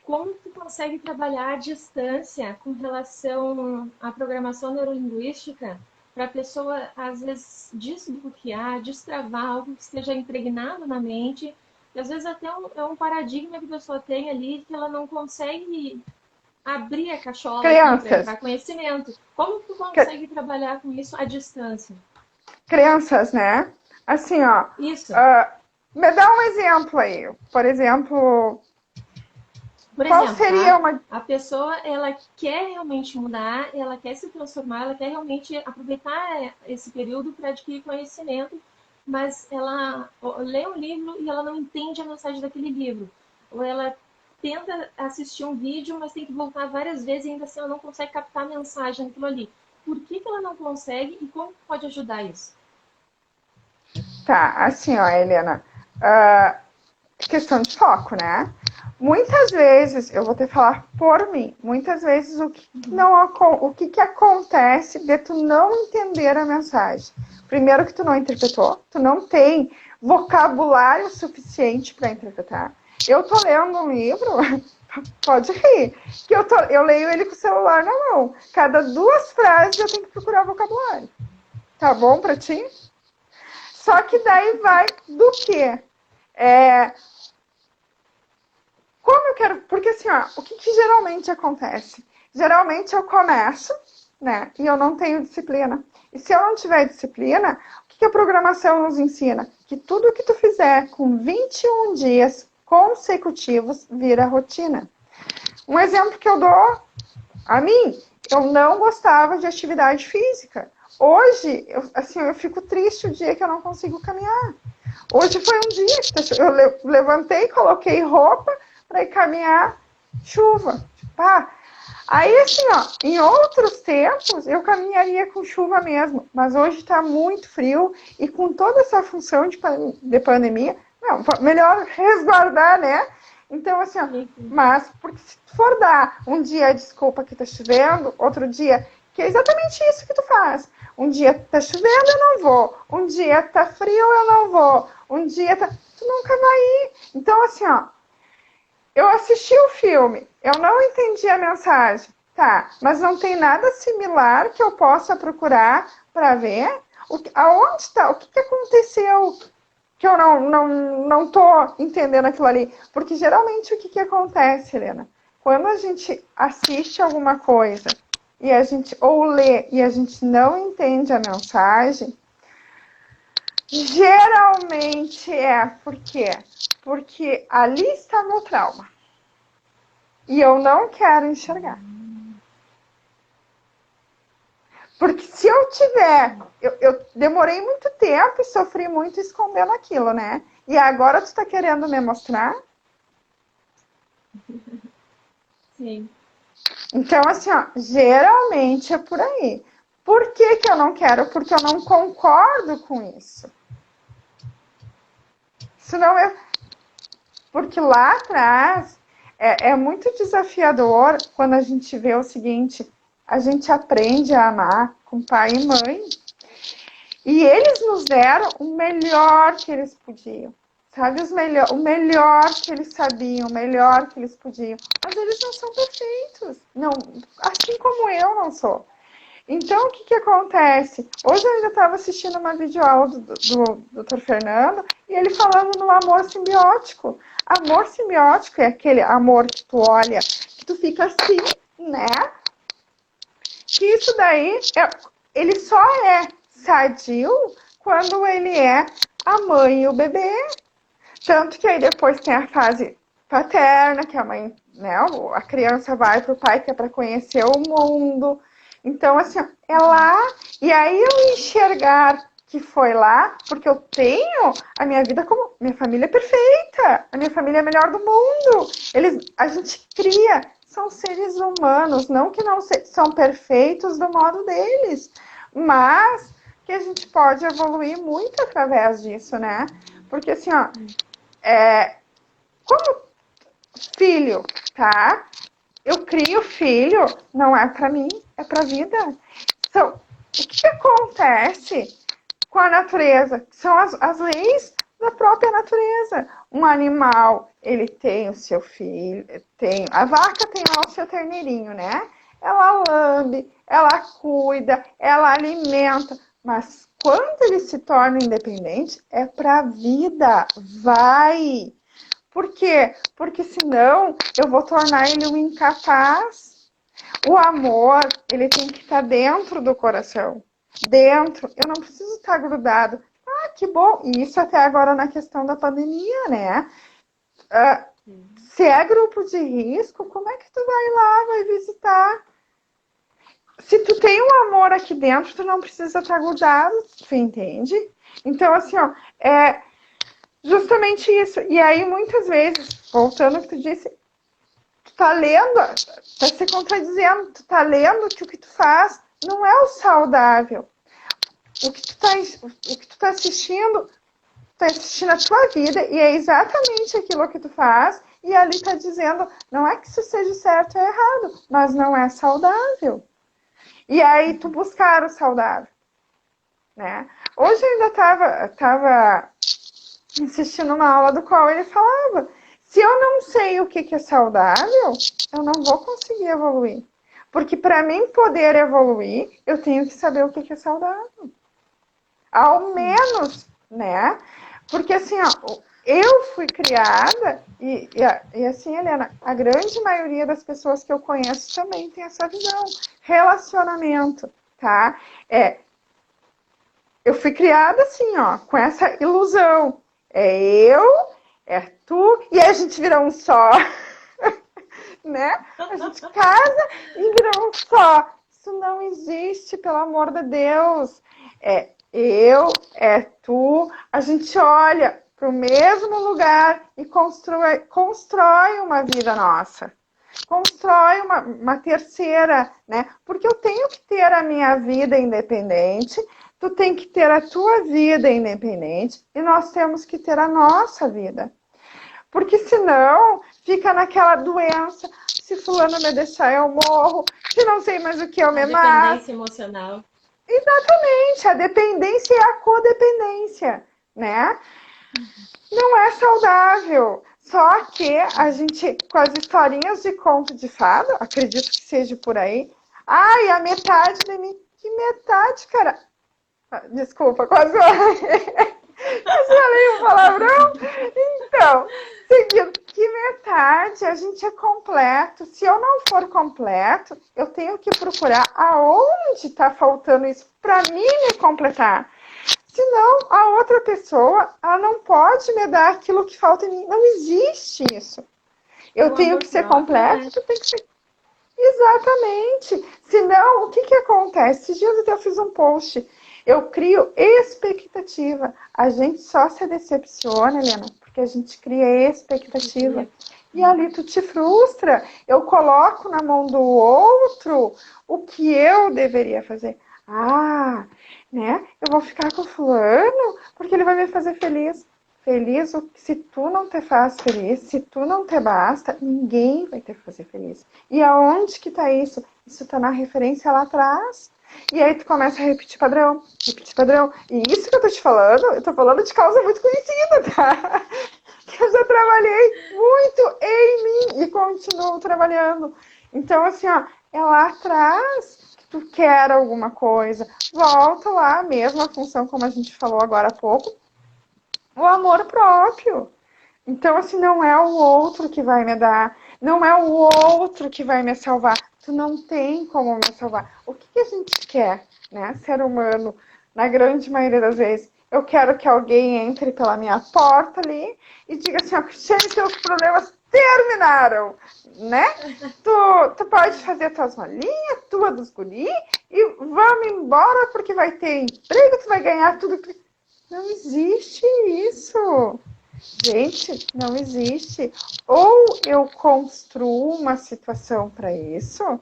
Como tu consegue trabalhar à distância com relação à programação neurolinguística para a pessoa, às vezes, desbloquear, destravar algo que esteja impregnado na mente, e às vezes até é um paradigma que a pessoa tem ali que ela não consegue abrir a cachola para conhecimento. Como tu consegue trabalhar com isso à distância? Crianças, né? Assim, ó. Isso. Me dá um exemplo aí. Por exemplo, qual seria uma... A pessoa, ela quer realmente mudar, ela quer se transformar, ela quer realmente aproveitar esse período para adquirir conhecimento, mas ela lê um livro e ela não entende a mensagem daquele livro. Ou ela tenta assistir um vídeo, mas tem que voltar várias vezes e ainda assim ela não consegue captar a mensagem daquilo ali. Por que ela não consegue e como pode ajudar isso? Tá, assim, ó, Helena, questão de foco, né? Muitas vezes, eu vou te falar por mim, muitas vezes o que acontece de tu não entender a mensagem? Primeiro que tu não interpretou, tu não tem vocabulário suficiente para interpretar. Eu tô lendo um livro, pode rir, que eu leio ele com o celular na mão. Cada 2 frases eu tenho que procurar vocabulário. Tá bom pra ti? Só que daí vai do quê? Como eu quero... Porque assim, ó, o que geralmente acontece? Geralmente eu começo, né? E eu não tenho disciplina. E se eu não tiver disciplina, o que a programação nos ensina? Que tudo que tu fizer com 21 dias consecutivos vira rotina. Um exemplo que eu dou a mim, eu não gostava de atividade física. Hoje, eu fico triste o dia que eu não consigo caminhar. Hoje foi um dia que eu levantei, coloquei roupa para ir caminhar, chuva. Pá. Aí, assim, ó, em outros tempos eu caminharia com chuva mesmo, mas hoje está muito frio e com toda essa função de pandemia, não, melhor resguardar, né? Então, assim, ó, mas porque se tu for dar um dia a desculpa que tá chovendo, outro dia, que é exatamente isso que tu faz. Um dia tá chovendo, eu não vou. Um dia tá frio, eu não vou. Um dia tá... Tu nunca vai ir. Então, assim, ó, eu assisti o filme, eu não entendi a mensagem. Tá, mas não tem nada similar que eu possa procurar para ver? Aonde está? O que aconteceu que eu não tô entendendo aquilo ali? Porque geralmente o que acontece, Helena? Quando a gente assiste alguma coisa e a gente ou lê e a gente não entende a mensagem, geralmente é por quê? Porque ali está meu trauma. E eu não quero enxergar. Porque se eu tiver... Eu demorei muito tempo e sofri muito escondendo aquilo, né? E agora tu tá querendo me mostrar? Sim. Então, assim, ó, geralmente é por aí. Por que que eu não quero? Porque eu não concordo com isso. Senão eu... Porque lá atrás é muito desafiador quando a gente vê o seguinte: a gente aprende a amar com pai e mãe e eles nos deram o melhor que eles podiam, sabe? O melhor que eles sabiam, o melhor que eles podiam. Mas eles não são perfeitos, não, assim como eu não sou. Então, o que acontece? Hoje eu ainda estava assistindo uma videoaula do Dr. Fernando e ele falando no amor simbiótico. Amor simbiótico é aquele amor que tu olha, que tu fica assim, né? Que isso daí, ele só é sadio quando ele é a mãe e o bebê. Tanto que aí depois tem a fase paterna, que a mãe, né, a criança vai pro pai, que é para conhecer o mundo. Então, assim, é lá. E aí eu enxergar que foi lá, porque eu tenho a minha vida como... Minha família é perfeita. A minha família é a melhor do mundo. A gente cria. São seres humanos, não que não são perfeitos do modo deles. Mas que a gente pode evoluir muito através disso, né? Porque, assim, ó, como filho, tá? Eu crio filho, não é para mim, é para a vida. Então, o que acontece com a natureza? São as leis da própria natureza. Um animal, ele tem o seu filho, a vaca tem lá o seu terneirinho, né? Ela lambe, ela cuida, ela alimenta, mas quando ele se torna independente, é para a vida, vai. Por quê? Porque senão eu vou tornar ele um incapaz. O amor, ele tem que estar dentro do coração. Dentro. Eu não preciso estar grudado. Ah, que bom. E isso até agora na questão da pandemia, né? Se é grupo de risco, como é que tu vai lá, vai visitar? Se tu tem um amor aqui dentro, tu não precisa estar grudado. Tu entende? Então, assim, ó, justamente isso. E aí, muitas vezes, voltando ao que tu disse, tu tá lendo, tá se contradizendo, tu tá lendo que o que tu faz não é o saudável. O que tu tá assistindo a tua vida e é exatamente aquilo que tu faz e ali tá dizendo, não é que isso seja certo ou errado, mas não é saudável. E aí tu buscar o saudável, né? Hoje eu ainda tava assistindo uma aula do qual ele falava, se eu não sei o que é saudável, eu não vou conseguir evoluir. Porque para mim poder evoluir, eu tenho que saber o que é saudável. Ao menos, né? Porque assim, ó, eu fui criada, e assim, Helena, a grande maioria das pessoas que eu conheço também tem essa visão. Relacionamento, tá? Eu fui criada assim, ó, com essa ilusão. É eu, é tu, e a gente vira um só. Né? A gente casa e vira um só. Isso não existe, pelo amor de Deus. é tu, a gente olha para o mesmo lugar e constrói uma vida nossa. Constrói uma terceira, né? Porque eu tenho que ter a minha vida independente, tu tem que ter a tua vida independente e nós temos que ter a nossa vida. Porque senão fica naquela doença, se fulano me deixar eu morro, se não sei mais o que eu me mato. Dependência emocional. Exatamente, a dependência e a codependência, né? Não é saudável. Só que a gente, com as historinhas de conto de fada, acredito que seja por aí. Ai, a metade de mim. Que metade, cara? Desculpa, quase falei um palavrão. Então, seguindo, que metade? A gente é completo. Se eu não for completo, eu tenho que procurar aonde está faltando isso para mim me completar. Senão, a outra pessoa, ela não pode me dar aquilo que falta em mim. Não existe isso. Eu tenho que ser completo, tu tem que ser... Exatamente. Senão, o que acontece? Esses dias até eu fiz um post. Eu crio expectativa. A gente só se decepciona, Helena, porque a gente cria expectativa. E ali tu te frustra. Eu coloco na mão do outro o que eu deveria fazer. Ah, né? Eu vou ficar com o fulano porque ele vai me fazer feliz. Feliz, se tu não te faz feliz, se tu não te basta, ninguém vai te fazer feliz. E aonde que tá isso? Isso tá na referência lá atrás. E aí tu começa a repetir padrão, repetir padrão. E isso que eu tô te falando, eu tô falando de causa muito conhecida, tá? Que eu já trabalhei muito em mim e continuo trabalhando. Então, assim, ó, é lá atrás que tu quer alguma coisa. Volta lá, mesma função como a gente falou agora há pouco. O amor próprio. Então, assim, não é o outro que vai me dar, não é o outro que vai me salvar. Tu não tem como me salvar. O que a gente quer, né? Ser humano, na grande maioria das vezes, eu quero que alguém entre pela minha porta ali e diga assim, ó, Cristiane, teus problemas terminaram, né? Tu pode fazer tuas malinhas, tua dos guri, e vamos embora porque vai ter emprego, tu vai ganhar tudo. Não existe isso. Gente, não existe. Ou eu construo uma situação para isso,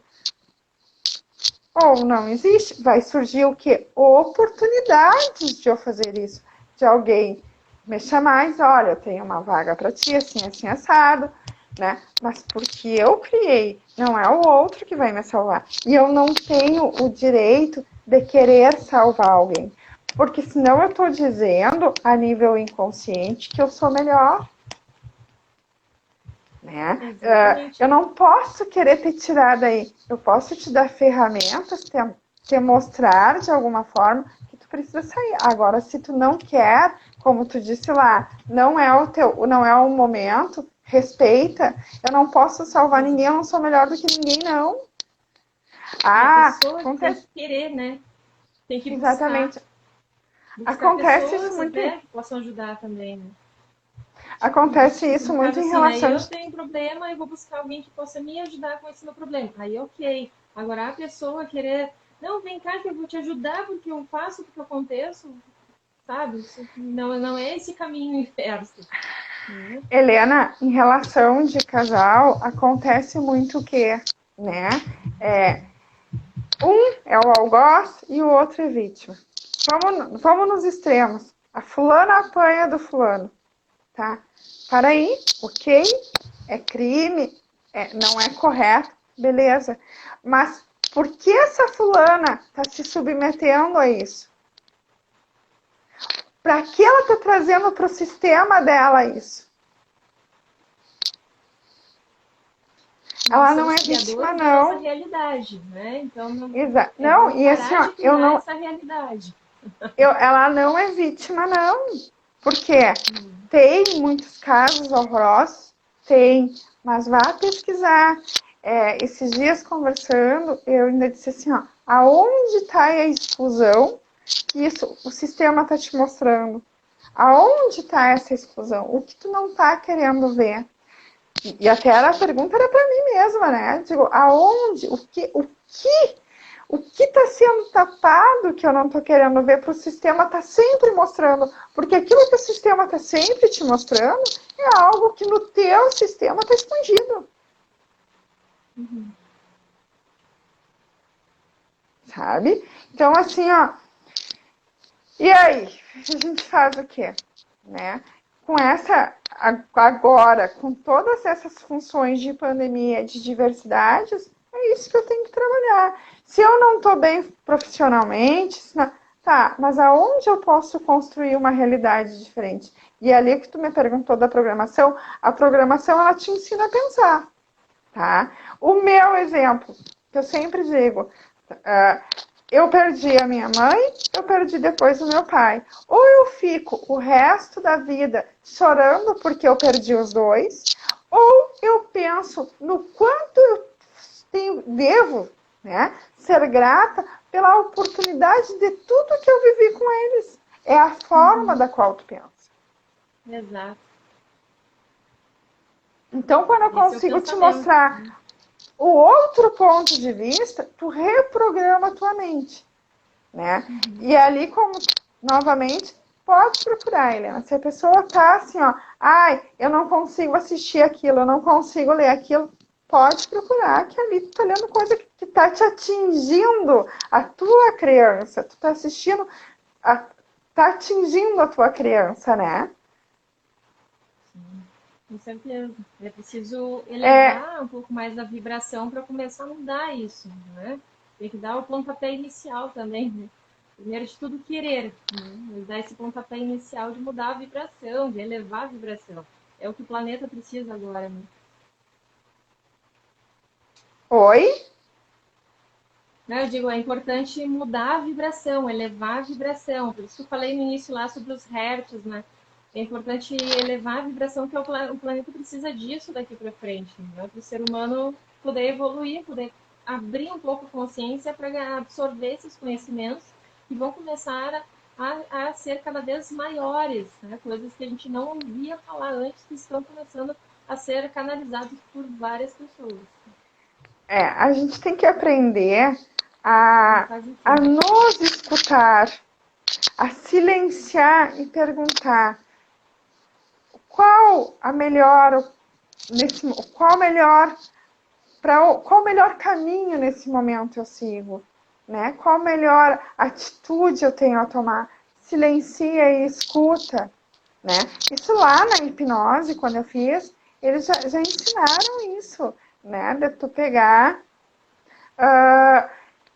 ou não existe. Vai surgir o quê? Oportunidades de eu fazer isso. De alguém me chamar e dizer, olha, eu tenho uma vaga para ti, assim, assim, assado, né? Mas porque eu criei, não é o outro que vai me salvar. E eu não tenho o direito de querer salvar alguém. Porque senão eu estou dizendo, a nível inconsciente, que eu sou melhor. Né? Eu não posso querer te tirar daí. Eu posso te dar ferramentas, te mostrar de alguma forma que tu precisa sair. Agora, se tu não quer, como tu disse lá, não é o momento, respeita. Eu não posso salvar ninguém, eu não sou melhor do que ninguém, não. A pessoa tem que querer, né? Tem que buscar. Exatamente. Acontece isso muito. Que possam ajudar também, né? Acontece isso muito em relação... Eu tenho problema e vou buscar alguém que possa me ajudar com esse meu problema. Aí, ok. Agora, a pessoa querer... Não, vem cá que eu vou te ajudar porque eu faço, porque eu aconteço. Sabe? Isso não é esse caminho inverso. Helena, em relação de casal, acontece muito o quê? Né? Um é o algoz e o outro é vítima. Vamos nos extremos. A fulana apanha do fulano. Tá? Para aí, ok? É crime, não é correto, beleza. Mas por que essa fulana está se submetendo a isso? Para que ela está trazendo para o sistema dela isso? Ela não é vítima, não. Essa realidade, né? Então, não, e assim, ó, eu não. Essa realidade. Ela não é vítima, não. Por quê? Tem muitos casos horrorosos? Tem, mas vá pesquisar. Esses dias conversando, eu ainda disse assim, ó, aonde está a exclusão que o sistema está te mostrando? Aonde está essa exclusão? O que tu não está querendo ver? E até a pergunta era para mim mesma, né? Digo, aonde? O que está sendo tapado que eu não estou querendo ver para o sistema está sempre mostrando. Porque aquilo que o sistema está sempre te mostrando é algo que no teu sistema está escondido. Uhum. Sabe? Então, assim, ó. E aí? A gente faz o quê? Né? Com essa, agora, com todas essas funções de pandemia, de diversidades, é isso que eu tenho que trabalhar. Se eu não estou bem profissionalmente, tá, mas aonde eu posso construir uma realidade diferente? E é ali que tu me perguntou da programação, a programação, ela te ensina a pensar, tá? O meu exemplo, que eu sempre digo, eu perdi a minha mãe, eu perdi depois o meu pai. Ou eu fico o resto da vida chorando porque eu perdi os dois, ou eu penso no quanto eu devo, né, ser grata pela oportunidade de tudo que eu vivi com eles. É a forma da qual tu pensa. Exato. Então, quando eu consigo te mostrar o outro ponto de vista, tu reprograma a tua mente, né? E ali, como, novamente, pode procurar, Helena. Se a pessoa tá assim, ó, ai, eu não consigo assistir aquilo, eu não consigo ler aquilo, pode procurar, que ali tu tá lendo coisa que tá te atingindo a tua criança. Tu tá assistindo, tá atingindo a tua criança, né? Com certeza. É preciso elevar um pouco mais a vibração para começar a mudar isso, né? Tem que dar o pontapé inicial também, né? Primeiro de tudo, querer, né? Dar esse pontapé inicial de mudar a vibração, de elevar a vibração. É o que o planeta precisa agora, né? Oi? Eu digo, é importante mudar a vibração, elevar a vibração. Por isso que eu falei no início lá sobre os hertz, né? É importante elevar a vibração, que o planeta precisa disso daqui para frente, né? Para o ser humano poder evoluir, poder abrir um pouco a consciência para absorver esses conhecimentos que vão começar a ser cada vez maiores, né? Coisas que a gente não ouvia falar antes, que estão começando a ser canalizadas por várias pessoas. A gente tem que aprender a nos escutar, a silenciar e perguntar qual o melhor caminho nesse momento eu sigo, né? Qual melhor atitude eu tenho a tomar? Silencia e escuta, né? Isso lá na hipnose, quando eu fiz, eles já ensinaram isso, né? De tu pegar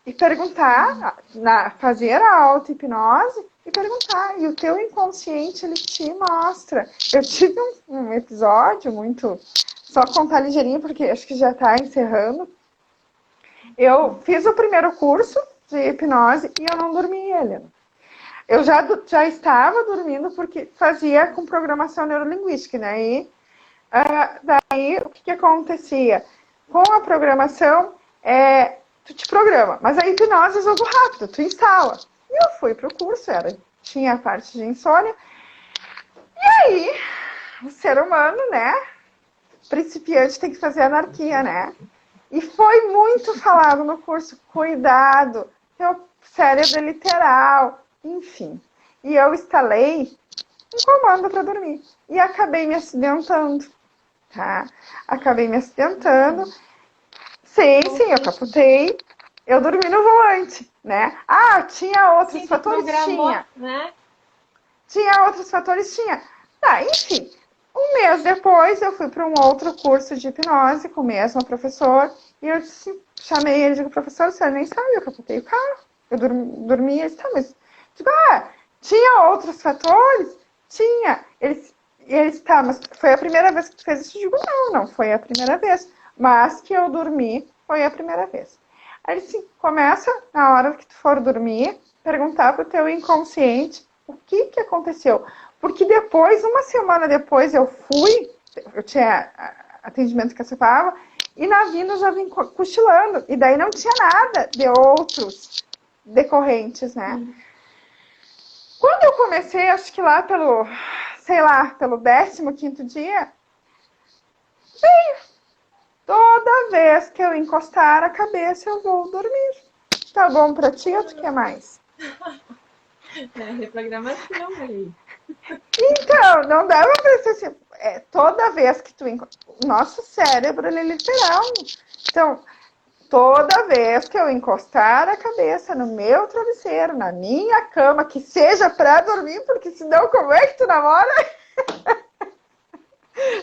e perguntar, fazer a auto-hipnose e perguntar. E o teu inconsciente, ele te mostra. Eu tive um episódio muito... Só contar ligeirinho, porque acho que já está encerrando. Eu fiz o primeiro curso de hipnose e eu não dormi, Helena. Eu já estava dormindo porque fazia com programação neurolinguística, né? E daí, o que acontecia? Com a programação, tu te programa, mas a hipnose é jogo rápido, tu instala. E eu fui pro curso, tinha a parte de insônia. E aí, o ser humano, né? Principiante tem que fazer anarquia, né? E foi muito falado no curso, cuidado, teu cérebro é literal, enfim. E eu instalei um comando para dormir. E acabei me acidentando, tá? Acabei me acidentando. Sim, eu capotei. Eu dormi no volante, né? Tinha outros fatores? Tinha. Né? Tinha outros fatores? Tinha. Tá, enfim. Um mês depois, eu fui para um outro curso de hipnose com o mesmo professor. E eu chamei ele e digo, professor, você nem sabe, eu capotei o carro. Eu dormi, ele tá, mas... Digo, tinha outros fatores? Tinha. Eles, tá, mas foi a primeira vez que tu fez isso? Eu digo, não foi a primeira vez. Mas que eu dormi foi a primeira vez. Aí ele disse, começa, na hora que tu for dormir, perguntar pro teu inconsciente o que aconteceu. Porque depois, uma semana depois, eu tinha atendimento que eu separava, e na vinda eu já vim cochilando. E daí não tinha nada de outros decorrentes, né? Quando eu comecei, acho que lá pelo 15º dia, veio. Toda vez que eu encostar a cabeça, eu vou dormir. tá bom pra ti ou tu quer mais? Reprogramação ali. Então, não dá pra ser assim, toda vez que o nosso cérebro, ele é literal. Então, toda vez que eu encostar a cabeça no meu travesseiro, na minha cama, que seja pra dormir, porque senão como é que tu namora?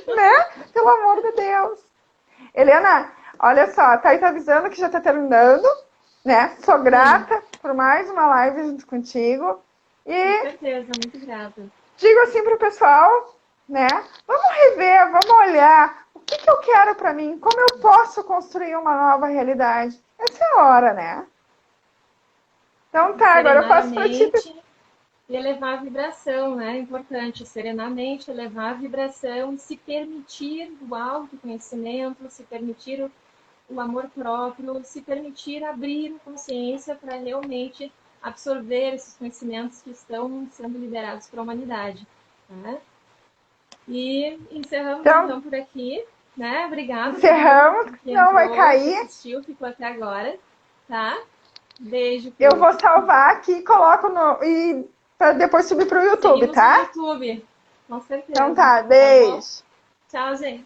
Né? Pelo amor de Deus. Helena, olha só, a Thay tá avisando que já tá terminando, né? Sou grata por mais uma live junto contigo. Com E certeza, muito grata. digo assim pro pessoal, né? Vamos rever, vamos olhar o que eu quero pra mim, como eu posso construir uma nova realidade. Essa é a hora, né? Então tá, agora eu Serenar a passo pra ti. mente e elevar a vibração, né? É importante, serenamente elevar a vibração e se permitir o autoconhecimento, se permitir o amor próprio, se permitir abrir a consciência para realmente absorver esses conhecimentos que estão sendo liberados para a humanidade. Né? E encerramos então por aqui. Né? Obrigada. Encerramos, Que não vai entrou, cair. que assistiu, ficou até agora. Tá? Beijo. Eu vou salvar aqui e coloco e para depois subir pro YouTube, Seguimos tá? no YouTube. Com certeza. Então tá, beijo. Tchau, gente.